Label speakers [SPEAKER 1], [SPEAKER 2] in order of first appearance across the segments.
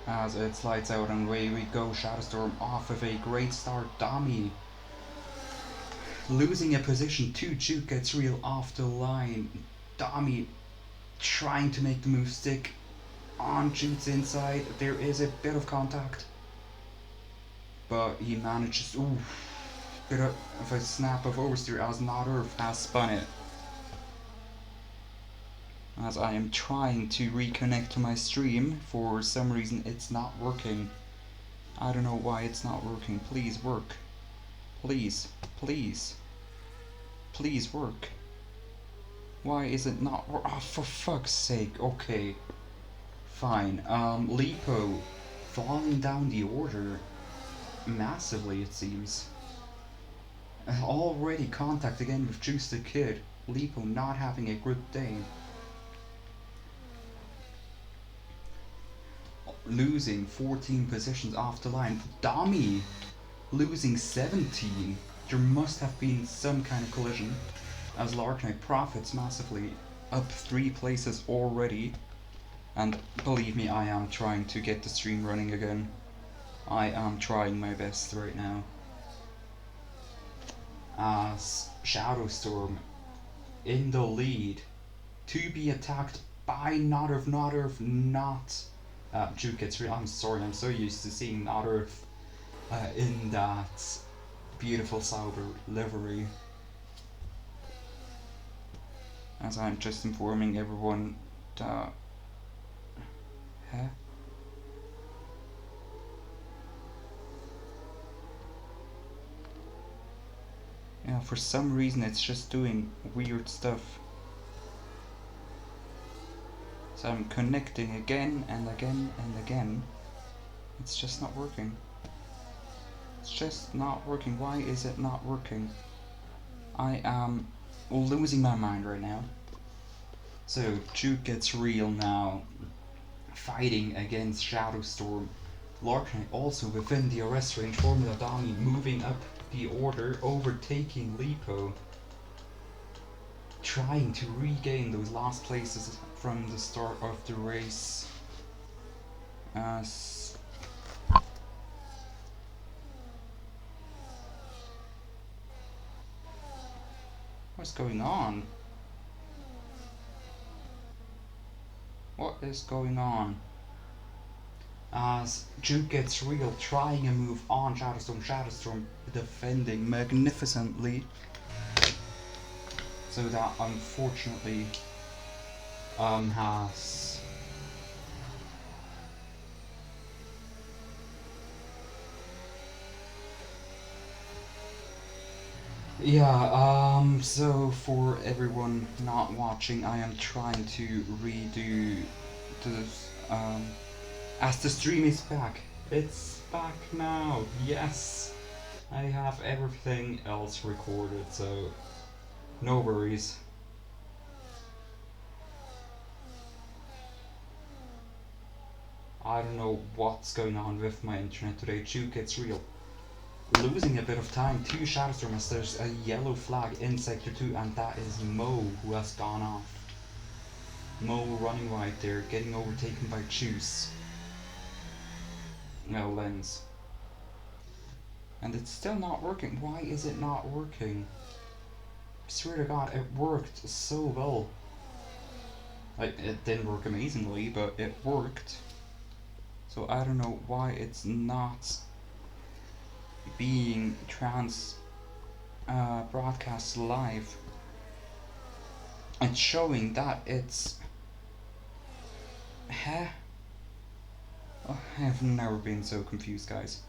[SPEAKER 1] As it slides out and away we go. Shadowstorm off of a great start. Dami losing a position. Juke gets real off the line. Dami trying to make the move stick on Juke's inside. There is a bit of contact, but he manages. Ooh, bit of a snap of oversteer as Nodder has spun it. As I am trying to reconnect to my stream, for some reason it's not working. I don't know why it's not working. Please work. Please, please, please work. Why is it not? Oh, for fuck's sake. Okay, fine. Lipo falling down the order massively, it seems. Already contact again with Juice the Kid. Lipo not having a good day. Losing 14 positions off the line. Dami losing 17. There must have been some kind of collision, as Lark Knight profits massively, up 3 places already. And believe me, I am trying to get the stream running again. I am trying my best right now. As Shadowstorm in the lead, to be attacked by Not Juke gets real. I'm sorry, I'm so used to seeing Not Earth in that beautiful Sauber livery. As I'm just informing everyone that. Huh? Yeah, for some reason it's just doing weird stuff. So I'm connecting again and again and again. It's just not working. It's just not working. Why is it not working? I am losing my mind right now. So Juke gets real now, fighting against Shadowstorm. Lark Knight also within the arrest range. Formula Dami moving up the order, overtaking Lipo, trying to regain those last places from the start of the race. What's going on? What is going on? As Juke gets real, trying a move on Shadowstorm. Shadowstorm defending magnificently. So that unfortunately has so for everyone not watching, I am trying to redo this as the stream is back. It's back now. Yes, I have everything else recorded, so no worries. I don't know what's going on with my internet today. Juke gets real. Losing a bit of time to Shadowstorm as there's a yellow flag in Sector 2, and that is Mo who has gone off. Mo running right there, getting overtaken by Juice. No, Lens. And it's still not working. Why is it not working? I swear to God, it worked so well. Like, it didn't work amazingly, but it worked. So I don't know why it's not being broadcast live and showing that it's. Huh? Oh, I have never been so confused, guys.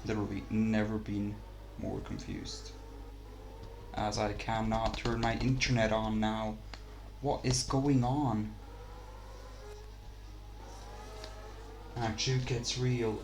[SPEAKER 1] Literally never been more confused. As I cannot turn my internet on now. What is going on? Juke gets real.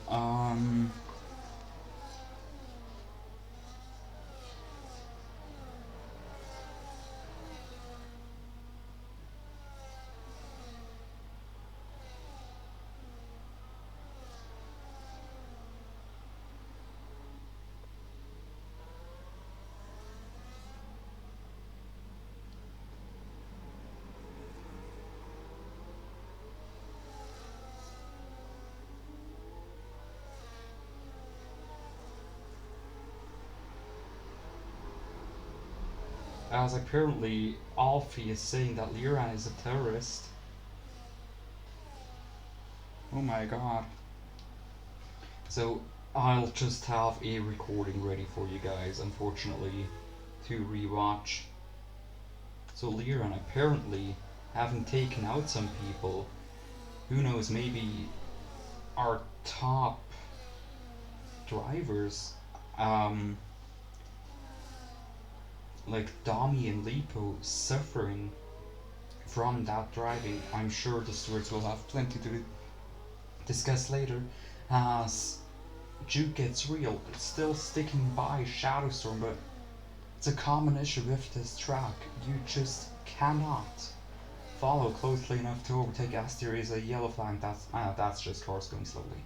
[SPEAKER 1] as apparently Alfie is saying that Liran is a terrorist. Oh my god. So I'll just have a recording ready for you guys, unfortunately, to rewatch. So Liran apparently, having taken out some people, who knows, maybe our top drivers, like Dami and Lipo, suffering from that driving. I'm sure the stewards will have plenty to discuss later, as Juke gets real, still sticking by Shadowstorm, but it's a common issue with this track. You just cannot follow closely enough to overtake, as there is a yellow flag. That's just cars going slowly.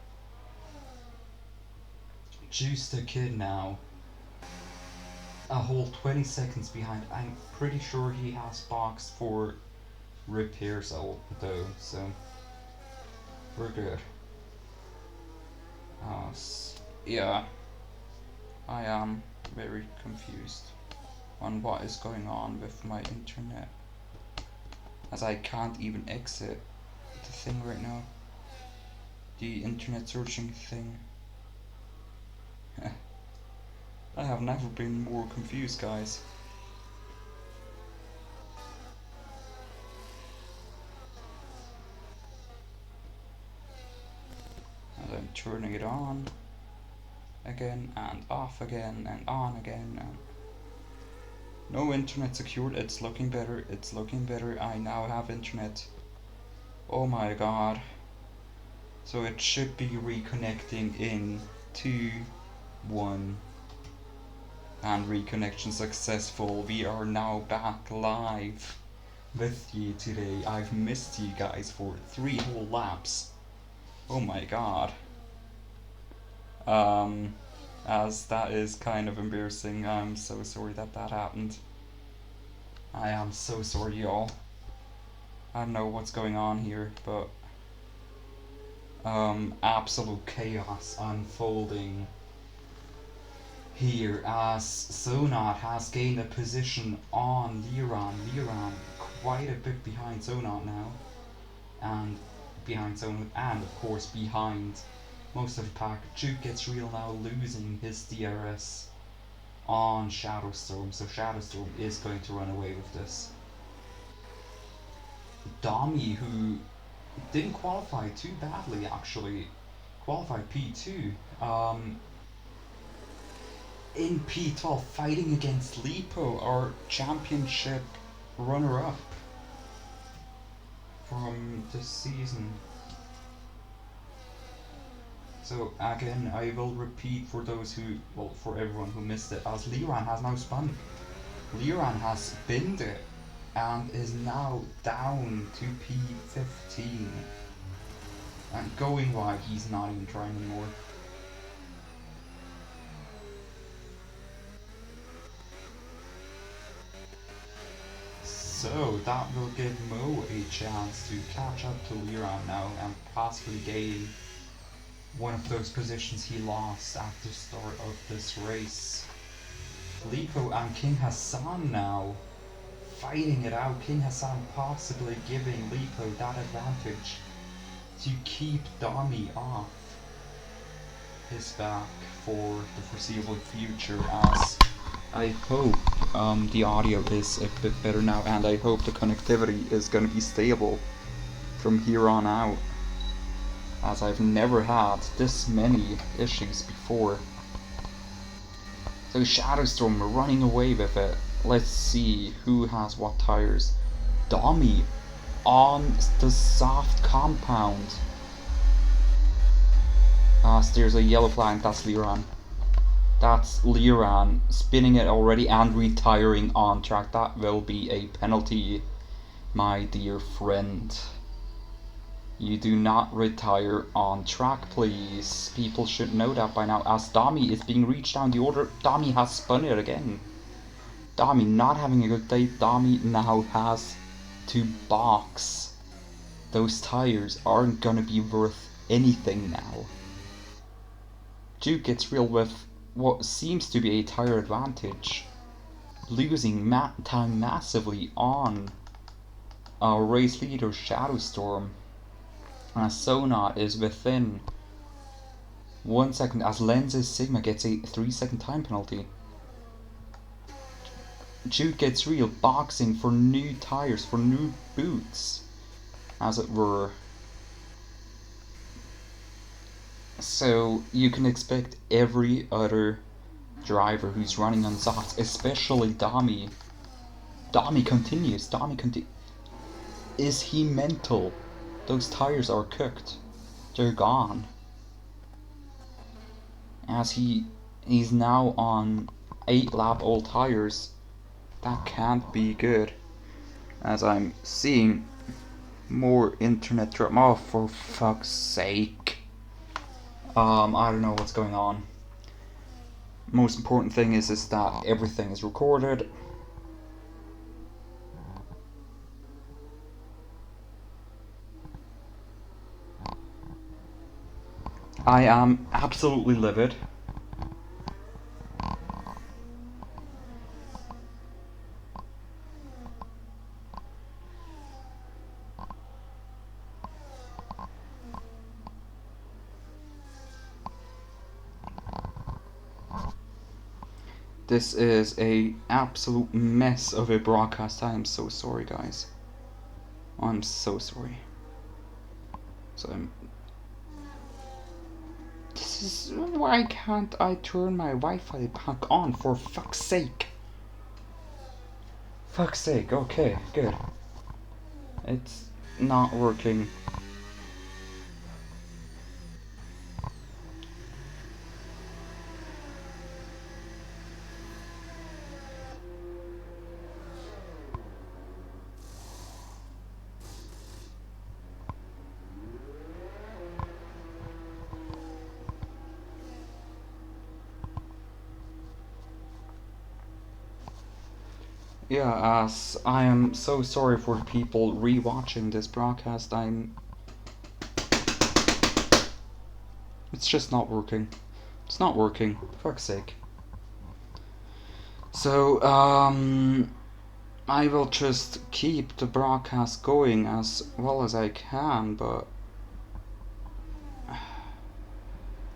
[SPEAKER 1] Juice the Kid now, a whole 20 seconds behind. I'm pretty sure he has boxed for repairs though, so we're good. Yeah, I am very confused on what is going on with my internet, as I can't even exit the thing right now, the internet searching thing. I have never been more confused, guys. And I'm turning it on again and off again and on again, and no internet secured. It's looking better, it's looking better. I now have internet. Oh my god. So it should be reconnecting in 2, 1, and reconnection successful. We are now back live with you today. I've missed you guys for 3 whole laps. Oh my god. As that is kind of embarrassing. I'm so sorry that happened. I am so sorry, y'all. I don't know what's going on here, but absolute chaos unfolding here, as Zonat has gained a position on Liran. Liran quite a bit behind Zonat now, and behind Zonat, and of course behind most of the pack. Juke gets real now, losing his DRS on Shadowstorm, so Shadowstorm is going to run away with this. Dami, who didn't qualify too badly actually, qualified P2, in P12, fighting against Lipo, our championship runner-up from this season. So again, I will repeat for those who, well, for everyone who missed it, as Liran has now spun. Liran has binned it and is now down to P15. And going wide, he's not even trying anymore. So that will give Mo a chance to catch up to Liran now and possibly gain one of those positions he lost at the start of this race. Lipo and King Hassan now fighting it out. King Hassan possibly giving Lipo that advantage to keep Dami off his back for the foreseeable future, as I hope the audio is a bit better now, and I hope the connectivity is going to be stable from here on out, as I've never had this many issues before. So Shadowstorm are running away with it. Let's see who has what tires. Dami on the soft compound. There's a yellow flag, that's Liran. That's Liran spinning it already and retiring on track. That will be a penalty, my dear friend. You do not retire on track, please. People should know that by now, as Dami is being reached down the order. Dami has spun it again. Dami not having a good day. Dami now has to box. Those tires aren't gonna be worth anything now. Duke gets real with what seems to be a tire advantage. losing time massively on our race leader Shadowstorm, as Sonat is within 1 second, as Lens's Sigma gets a 3-second time penalty. Jude gets real boxing for new tires, for new boots, as it were. So you can expect every other driver who's running on Zots, especially Dami. Dami continues. Is he mental? Those tires are cooked. They're gone. As he's now on 8-lap old tires. That can't be good. As I'm seeing more internet drop. Oh, for fuck's sake. I don't know what's going on. Most important thing is that everything is recorded. I am absolutely livid. This is a absolute mess of a broadcast. I am so sorry, guys. I'm so sorry. This is... Why can't I turn my Wi-Fi back on, for fuck's sake? Fuck's sake, okay, good. It's not working. Yeah, as I am so sorry for people rewatching this broadcast. It's just not working. It's not working. Fuck's sake. So, I will just keep the broadcast going as well as I can, but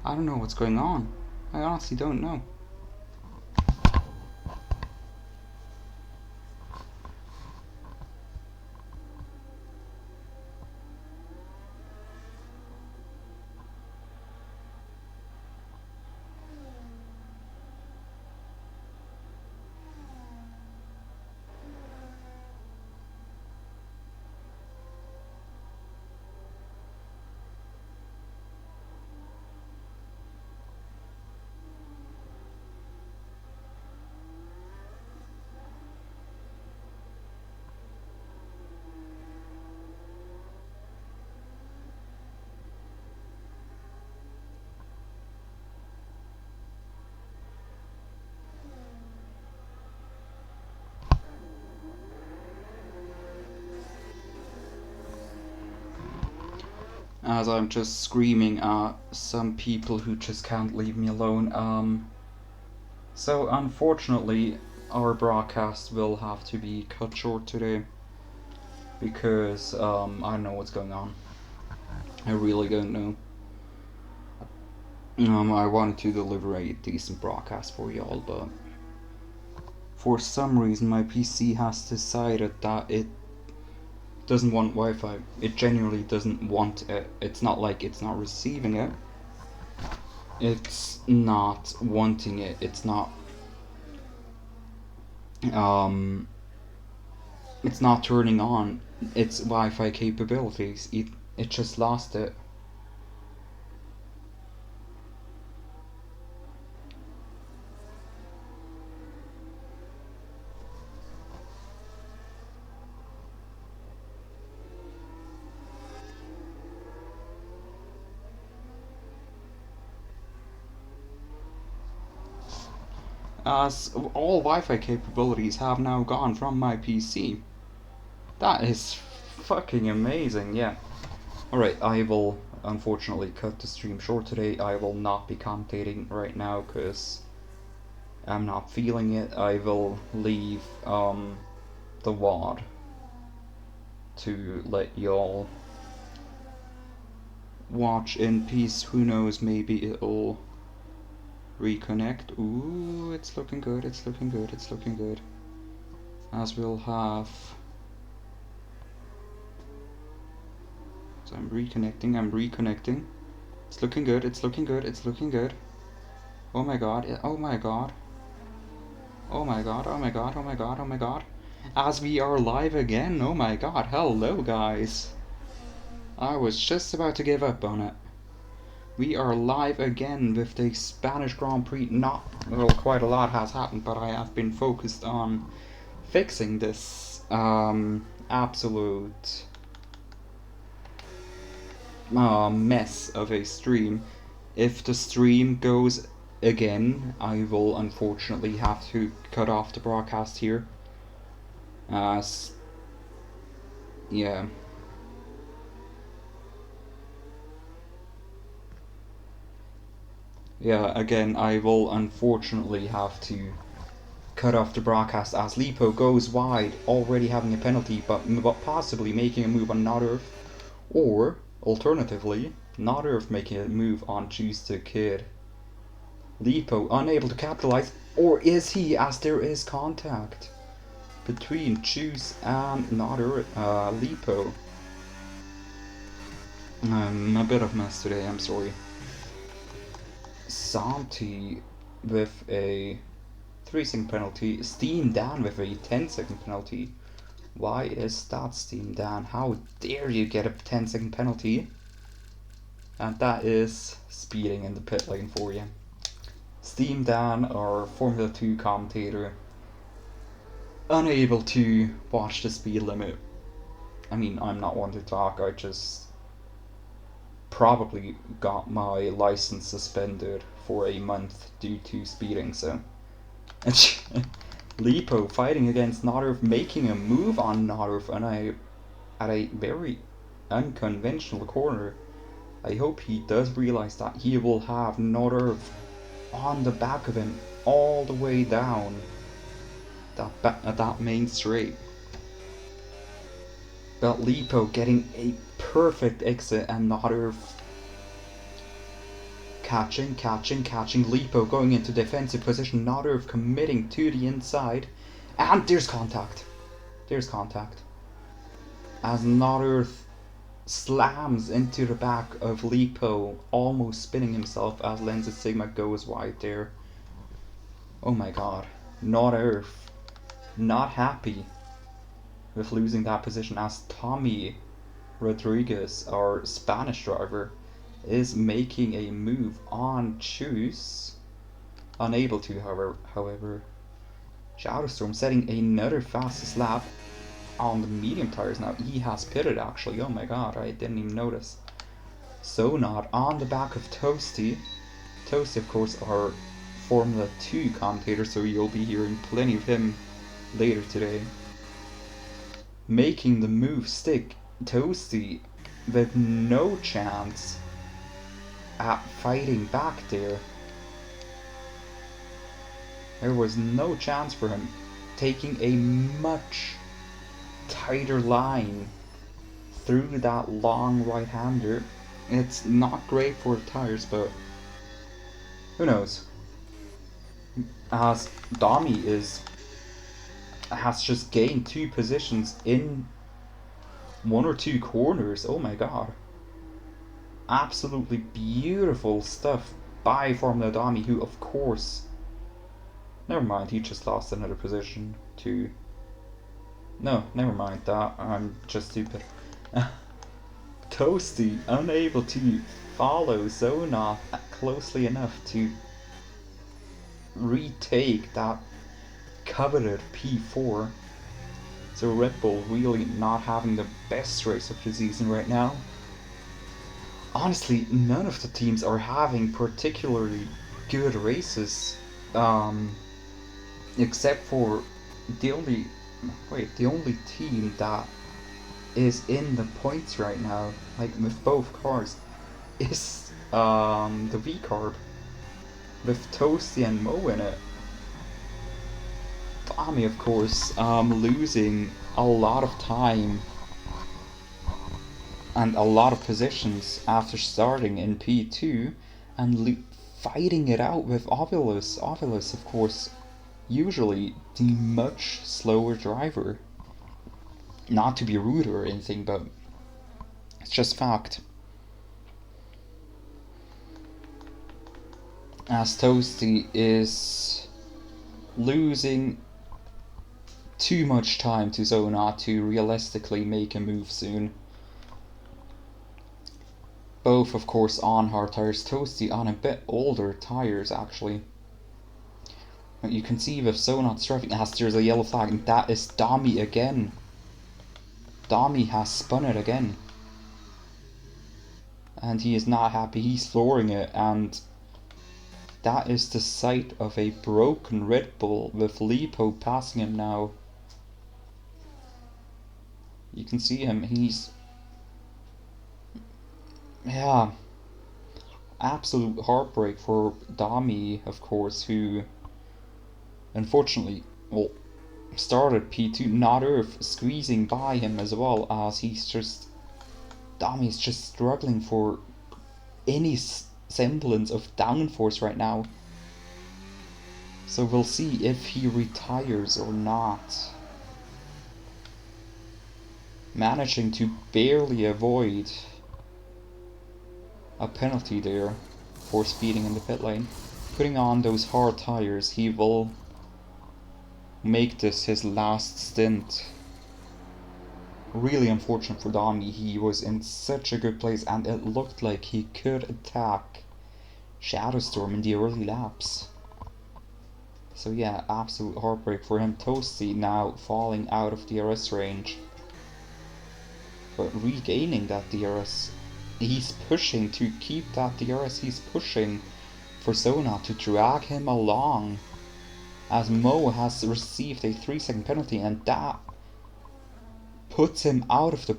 [SPEAKER 1] I don't know what's going on. I honestly don't know. As I'm just screaming at some people who just can't leave me alone. So unfortunately, our broadcast will have to be cut short today because I don't know what's going on. I really don't know. I wanted to deliver a decent broadcast for y'all, but for some reason my PC has decided that it doesn't want Wi-Fi. It genuinely doesn't want it. It's not like it's not receiving it. It's not wanting it. It's not it's not turning on its Wi-Fi capabilities. It just lost it. As all Wi-Fi capabilities have now gone from my PC. That is fucking amazing, yeah. Alright, I will unfortunately cut the stream short today. I will not be commentating right now because I'm not feeling it, I will leave the WOD to let y'all watch in peace. Who knows, maybe it'll reconnect. Ooh, it's looking good, it's looking good, it's looking good. As we'll have... So I'm reconnecting. It's looking good, it's looking good, it's looking good. Oh my god, oh my god. Oh my god, oh my god, oh my god, oh my god. As we are live again, oh my god, hello guys. I was just about to give up on it. We are live again with the Spanish Grand Prix. Not, well, quite a lot has happened, but I have been focused on fixing this absolute mess of a stream. If the stream goes again, I will unfortunately have to cut off the broadcast here. Yeah. Yeah, again, I will unfortunately have to cut off the broadcast as Lipo goes wide, already having a penalty, but possibly making a move on Not Earth, or alternatively, Not Earth making a move on Choose the Kid. Lipo unable to capitalize, or is he, as there is contact between Choose and Not Earth, Lipo. I'm a bit of a mess today, I'm sorry. Santi with a 3-second penalty, Steam Dan with a 10-second penalty. Why is that, Steam Dan? How dare you get a 10-second penalty? And that is speeding in the pit lane for you. Steam Dan, our Formula 2 commentator, unable to watch the speed limit. I mean, I'm not one to talk, I just probably got my license suspended for a month due to speeding, so... Lipo fighting against Not Earth, making a move on Not Earth at a very unconventional corner. I hope he does realize that he will have Not Earth on the back of him all the way down that main straight. But Lipo getting a perfect exit and Not Earth catching. Lipo going into defensive position. Not Earth committing to the inside. And there's contact. As Not Earth slams into the back of Lipo, almost spinning himself as Lenses Sigma goes wide there. Oh my god. Not Earth not happy with losing that position, as Tommy Rodriguez, our Spanish driver, is making a move on Choose. Unable to, however. Shadowstorm setting another fastest lap on the medium tires now. He has pitted actually, oh my god, I didn't even notice. Sonat on the back of Toasty. Toasty, of course, our Formula 2 commentator, so you'll be hearing plenty of him later today. Making the move stick. Toasty with no chance at fighting back there. There was no chance for him, taking a much tighter line through that long right-hander. It's not great for the tires, but who knows. As Domi has just gained 2 positions in 1 or 2 corners. Oh my god. Absolutely beautiful stuff by Formula Domi, who of course... Never mind, he just lost another position to... No, never mind that, I'm just stupid. Toasty unable to follow Zonat closely enough to retake that coveted P4. So Red Bull really not having the best race of the season right now. Honestly, none of the teams are having particularly good races, except for the only team that is in the points right now, like with both cars, is the V-Carb with Toasty and Mo in it. Tommy, of course, losing a lot of time and a lot of positions after starting in P2 and fighting it out with Ovulus. Ovulus, of course, usually the much slower driver. Not to be rude or anything, but it's just fact. As Toasty is losing too much time to Zona to realistically make a move soon. Both, of course, on hard tires. Toasty on a bit older tires, actually. But you can see with Zonot's driving, as there's a yellow flag, and that is Domi again. Domi has spun it again. And he is not happy, he's flooring it, and that is the sight of a broken Red Bull with Lipo passing him now. You can see him, he's... yeah. Absolute heartbreak for Domi, of course, who unfortunately, well, started P2, not Earth, squeezing by him as well, as he's just... Domi's just struggling for any semblance of downforce right now. So we'll see if he retires or not. Managing to barely avoid a penalty there for speeding in the pit lane. Putting on those hard tires, he will make this his last stint. Really unfortunate for Domi, he was in such a good place and it looked like he could attack Shadowstorm in the early laps. So yeah, absolute heartbreak for him. Toasty now falling out of DRS range. But regaining that DRS, he's pushing to keep that DRS, he's pushing for Zona to drag him along. As Mo has received a 3-second penalty and that puts him out of the...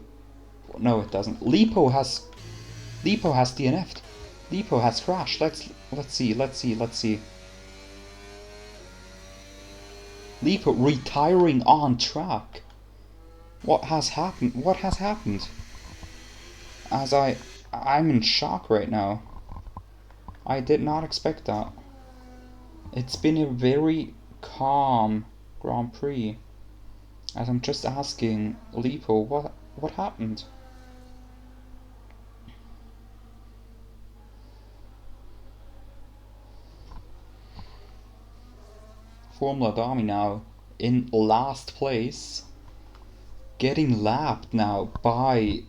[SPEAKER 1] no, it doesn't. Lipo has DNF'd. Lipo has crashed. Let's see. Lipo retiring on track. What has happened? As I'm in shock right now. I did not expect that. It's been a very calm Grand Prix. As I'm just asking Lipo, what happened? Formula Domi now in last place, getting lapped now by...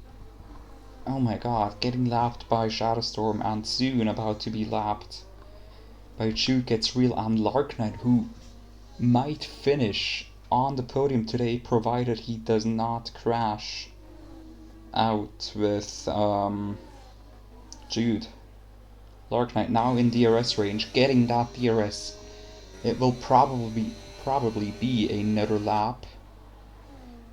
[SPEAKER 1] oh my god, getting lapped by Shadowstorm and soon about to be lapped by Shoot Gets Real and Larknight, who might finish on the podium today provided he does not crash out with Jude. Larknight now in DRS range, getting that DRS. It will probably be another lap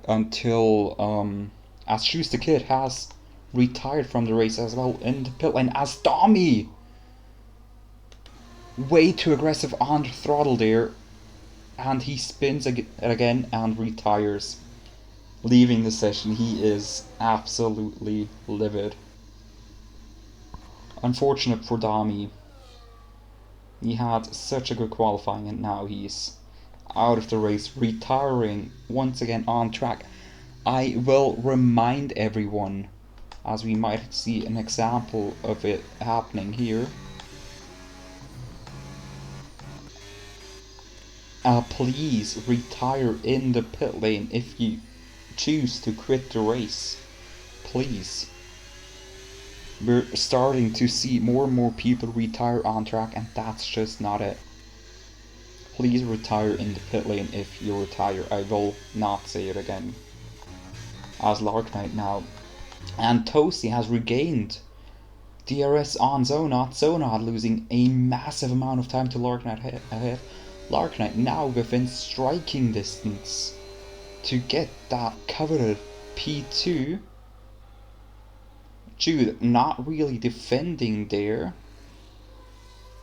[SPEAKER 1] until as Shoes the Kid has retired from the race as well in the pit lane as Domi! Way too aggressive on the throttle there, and he spins again and retires, leaving the session. He is absolutely livid. Unfortunate for Domi. He had such a good qualifying and now he's out of the race, retiring once again on track. I will remind everyone, as we might see an example of it happening here. Please retire in the pit lane if you choose to quit the race. Please. We're starting to see more and more people retire on track, and that's just not it. Please retire in the pit lane if you retire. I will not say it again. As Larknight now. And Toasty has regained DRS on Zonot. Zonot losing a massive amount of time to Larknight ahead. Larknight now within striking distance to get that coveted P2. Jude not really defending there.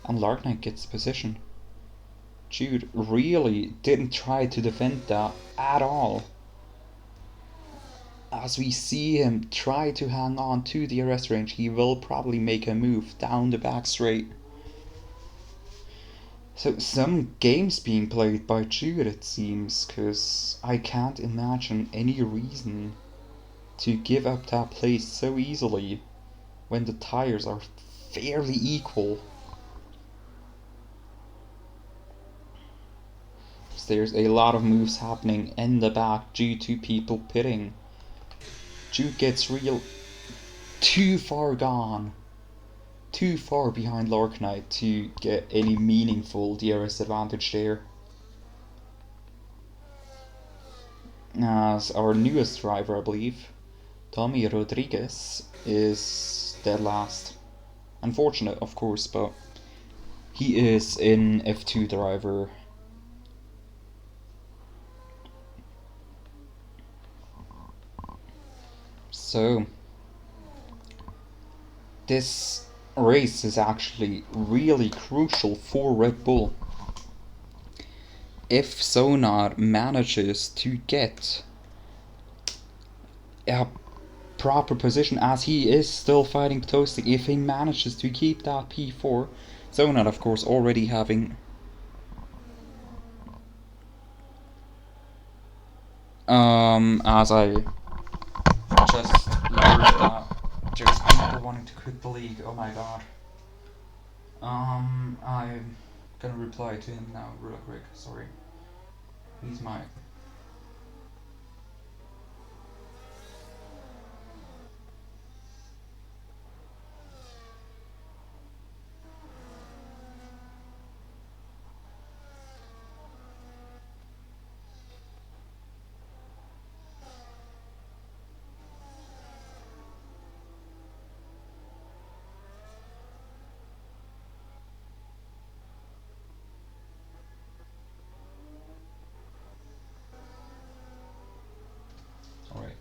[SPEAKER 1] And Larknight gets the position. Jude really didn't try to defend that at all. As we see him try to hang on to the arrest range, he will probably make a move down the back straight. So some games being played by Jude, it seems, because I can't imagine any reason to give up that place so easily when the tires are fairly equal. There's a lot of moves happening in the back due to people pitting. Jude gets real too far gone, too far behind Larknight to get any meaningful DRS advantage there. As our newest driver, I believe, Tommy Rodriguez, is dead last. Unfortunate, of course, but he is in F2 driver. So, this race is actually really crucial for Red Bull. If Sonar manages to get a proper position, as he is still fighting Toasty, if he manages to keep that P4, Sonar of course already having as I just learned that there's people wanting to quit the league. Oh my god. I'm gonna reply to him now real quick, sorry. He's my... Alright.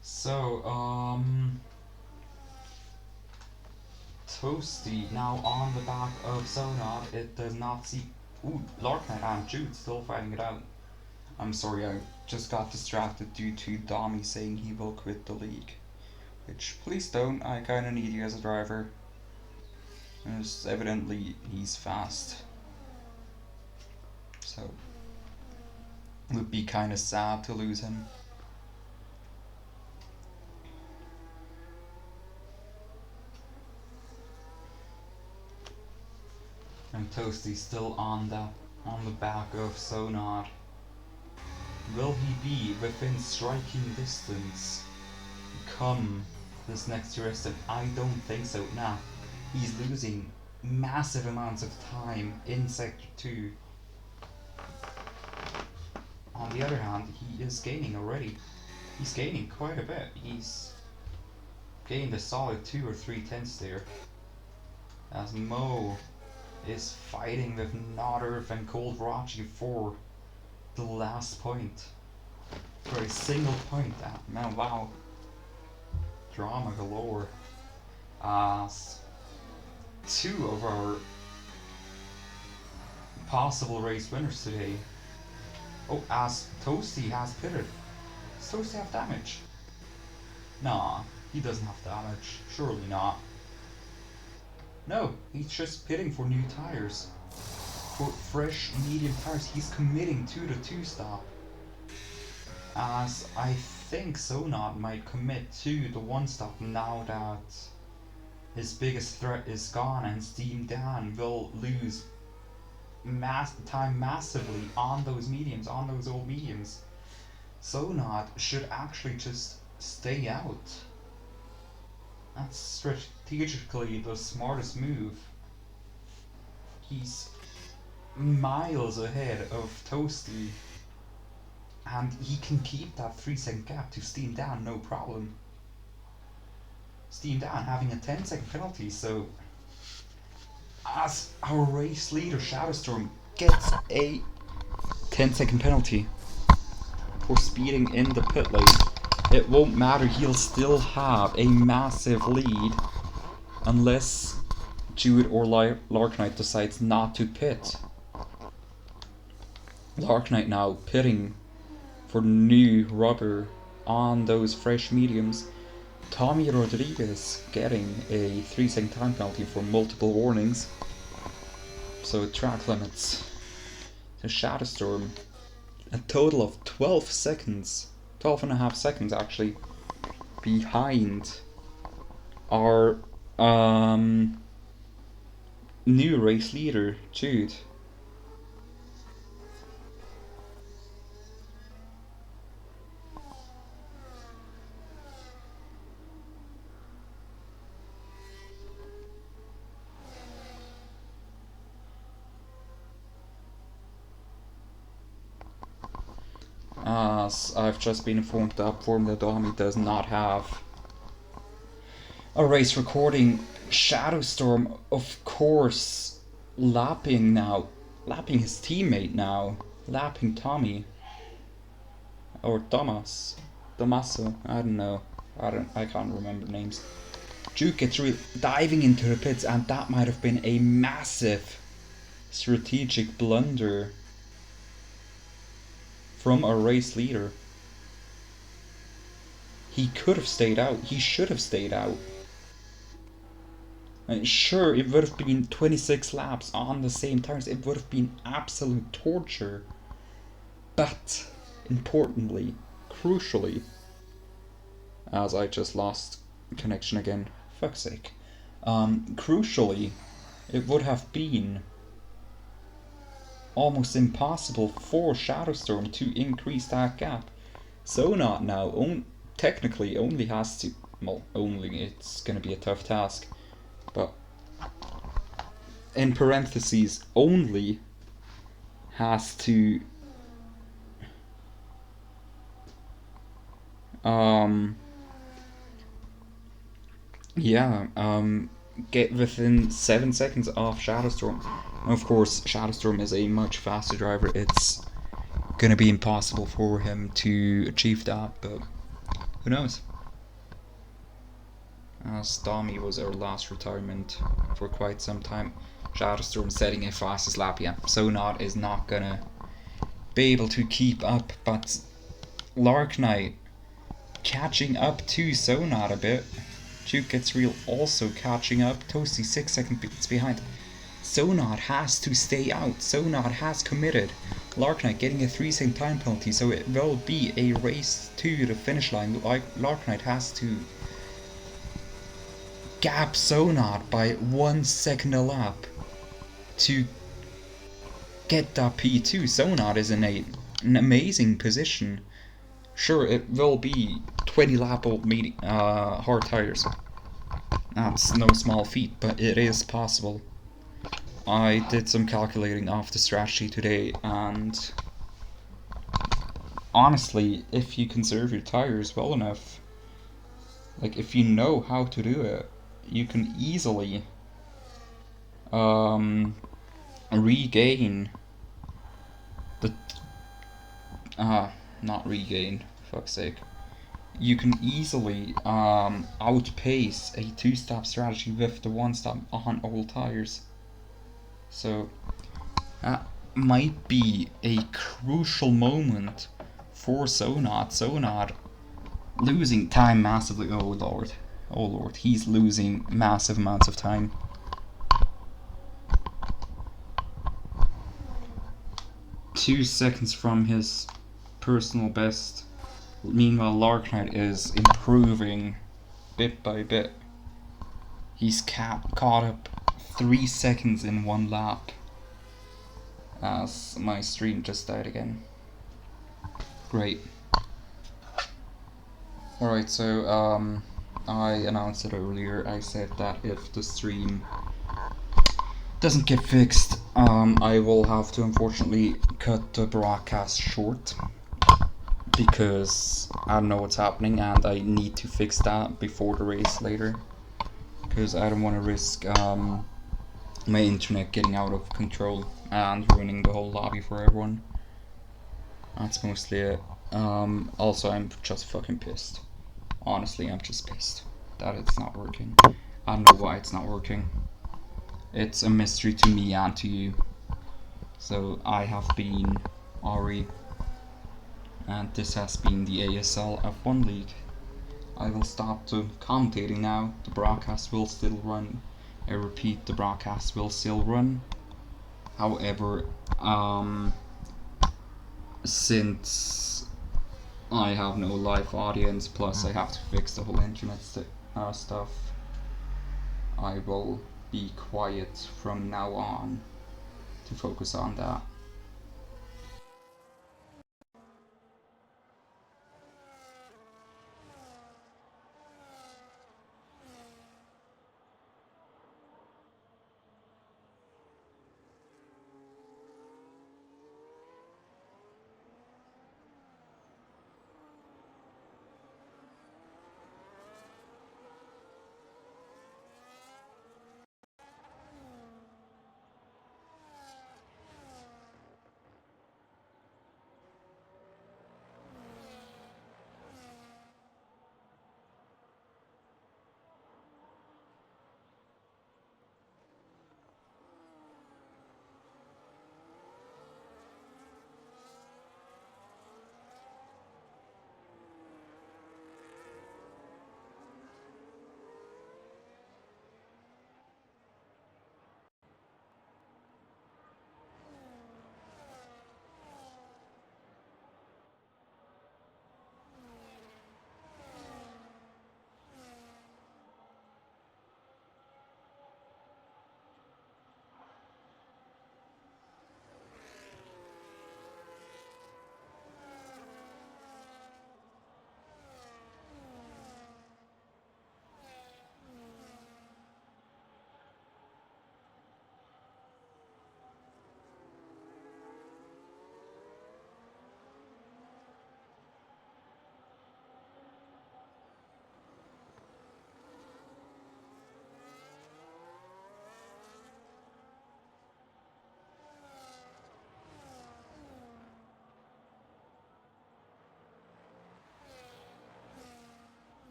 [SPEAKER 1] So, Toasty now on the back of Sonar. It does not see... Ooh, Larknight and Jude still fighting it out. I'm sorry, I just got distracted due to Domi saying he will quit the league. Which, please don't, I kinda need you as a driver. Because evidently he's fast. So, it would be kinda sad to lose him. And Toasty's still on the back of Sonar. Will he be within striking distance come this next race? I don't think so. Nah, he's losing massive amounts of time in Sector 2. On the other hand, he is gaining already. He's gaining quite a bit. He's gained a solid 2 or 3 tenths there. As Mo is fighting with Nodderf and Cold Rachi for the last point. For a single point. Man, wow. Drama galore. As 2 of our possible race winners today. Oh, as Toasty has pitted. Does Toasty have damage? Nah, he doesn't have damage. Surely not. No, he's just pitting for new tires. For fresh medium tires. He's committing to the 2-stop. As I think Sonat might commit to the 1-stop now that his biggest threat is gone and Steam Dan will lose time massively on those mediums, on those old mediums. Sonat should actually just stay out. That's strategically the smartest move. He's miles ahead of Toasty, and he can keep that 3-second gap to Steam Dan, no problem. Steam Dan having a 10-second penalty, so as our race leader Shadowstorm gets a 10-second penalty for speeding in the pit lane, it won't matter, he'll still have a massive lead unless Jude or Larknight decides not to pit. Larknight now pitting for new rubber on those fresh mediums. Tommy Rodriguez getting a 3-second time penalty for multiple warnings. So track limits to Shadowstorm. A total of 12 seconds, 12.5 seconds actually, behind our new race leader, Jude. As I've just been informed that Formula Domi does not have a race recording. Shadowstorm, of course, lapping his teammate now, lapping Tommy. Or Tommaso, I don't know. I can't remember names. Duke gets diving into the pits, and that might have been a massive strategic blunder from a race leader. He could have stayed out. He should have stayed out. And sure, it would have been 26 laps on the same tires. It would have been absolute torture. But, importantly, crucially, as I just lost connection again, fuck's sake. Crucially, it would have been almost impossible for Shadowstorm to increase that gap. Zonot now technically only has to, well, only, it's gonna be a tough task, but in parentheses, only has to get within 7 seconds of Shadowstorm. Of course, Shadowstorm is a much faster driver. It's gonna be impossible for him to achieve that, but who knows? As Tommy was our last retirement for quite some time. Shadowstorm setting a fastest lap. Yeah, Zonot is not gonna be able to keep up, but Larknight catching up to Zonot a bit. Duke Gets Real also catching up. Toasty 6 seconds behind. Zonot has to stay out. Zonot has committed. Larknight getting a 3-second time penalty, so it will be a race to the finish line. Larknight has to gap Zonot by 1 second a lap to get that P2. Zonot is in an amazing position. Sure, it will be 20 lap old hard tires. That's no small feat, but it is possible. I did some calculating off the strategy today, and honestly, if you conserve your tires well enough, like if you know how to do it, you can easily regain the not regain, fuck's sake. You can easily outpace a 2-stop strategy with the 1-stop on old tires. So that might be a crucial moment for Zonot. Zonot losing time massively. Oh lord, he's losing massive amounts of time. Two seconds from his personal best. Meanwhile, Larknight is improving bit by bit. He's caught up 3 seconds in 1 lap. As my stream just died again. Great. Alright, so I announced it earlier. I said that if the stream doesn't get fixed, I will have to unfortunately cut the broadcast short, because I don't know what's happening and I need to fix that before the race later, because I don't want to risk my internet getting out of control and ruining the whole lobby for everyone. That's mostly it. Also, I'm just fucking pissed. Honestly, I'm just pissed that it's not working. I don't know why it's not working. It's a mystery to me and to you. So I have been Ari, and this has been the ASL F1 League. I will stop the commentating now. The broadcast will still run. I repeat, the broadcast will still run. However, since I have no live audience, plus I have to fix the whole internet stuff, I will be quiet from now on to focus on that.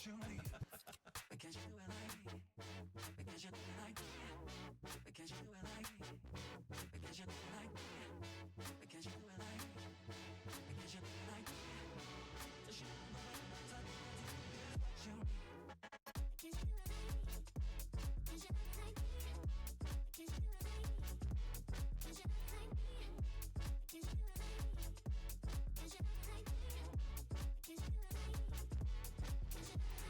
[SPEAKER 2] You need. But can't you do it like me? But can't you do it like me? But can't you do it like me? But can't you do it like me? But can't you do it like me? But can't you do it like me? Just you know what you need. Can't you do it like me? Can't you do it like me? Can't you do it like me? Can't you do it like me? Can't you do it like me? Can't you do it like me? Can't you do it like me? Can't you do it like me?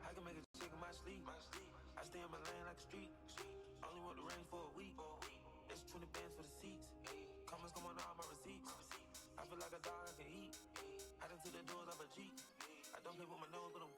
[SPEAKER 3] I can make a chick in my sleep. I stay in my lane like a street. Only want the range for a week. It's 20 bands for the seats. Comments come on all my receipts. I feel like a dog I can eat. I done took the doors off a Jeep. I don't play with my nose, but I'm